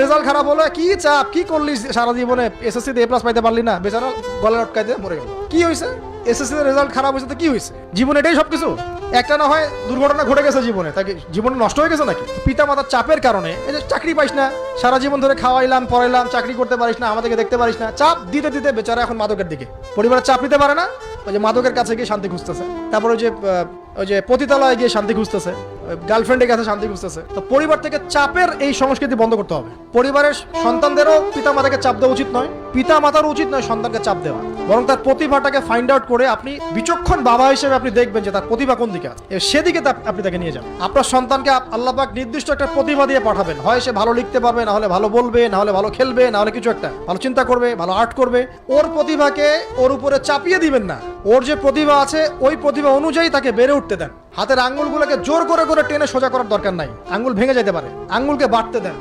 Result খারাপ হলো, কি চাপ, কি করলি সারা জীবনে, এসএসসি তে এ প্লাস পাইতে পারলি না, বেচারা গলা লটকাইতে মরে গেল। কি হয়েছে? এসএসসি তে রেজাল্ট খারাপ হয়েছে তো কি হয়েছে? জীবনে এটাই সবকিছু? একটা না হয় দুর্ঘটনা ঘটে গেছে জীবনে, তাকে জীবন নষ্ট হয়ে গেছে নাকি? পিতা মাতার চাপের কারণে এই যে চাকরি পাইস না, সারা জীবন ধরে খাওয়াইলাম পড়াইলাম, চাকরি করতে পারিস না, আমাদেরকে দেখতে পারিস না, চাপ দিতে দিতে বেচারা এখন মাদকের দিকে। পরিবারের চাপ নিতে পারে না, ওই যে মাদকের কাছে গিয়ে শান্তি খুঁজতেছে, তারপর ওই যে পতিতালয়ে গিয়ে শান্তি খুঁজতেছে, গার্লফ্রেন্ডের কাছে শান্তি খুঁজতেছে। তো পরিবার থেকে চাপের এই সংস্কৃতি বন্ধ করতে হবে। পরিবারের সন্তানদেরও পিতা মাতাকে চাপ দেওয়া উচিত নয়, পিতা মাতারও উচিত নয় সন্তানকে চাপ দেওয়া, বরং তার প্রতিভাটাকে ফাইন্ড আউট করে আপনি বিচক্ষণ বাবা হিসেবে আপনি দেখবেন যে তার প্রতিভা কোন দিকে আছে, সেদিকে আপনি তাকে নিয়ে যান। আপনার সন্তানকে আল্লাহ পাক নির্দিষ্ট একটা প্রতিভা দিয়ে পাঠাবেন, হয় সে ভালো লিখতে পারবে, না হলে ভালো বলবে, না হলে ভালো খেলবে, না হলে কিছু একটা ভালো চিন্তা করবে, ভালো আর্ট করবে। ওর প্রতিভাকে ওর উপরে চাপিয়ে দিবেন না, ওর যে প্রতিভা আছে ওই প্রতিভা অনুযায়ী তাকে বেড়ে উঠতে দেন। হাতের আঙ্গুলগুলোকে জোর করে করে টেনে সোজা করার দরকার নাই, আঙ্গুল ভেঙে যেতে পারে, আঙ্গুলকে বাড়তে দেন।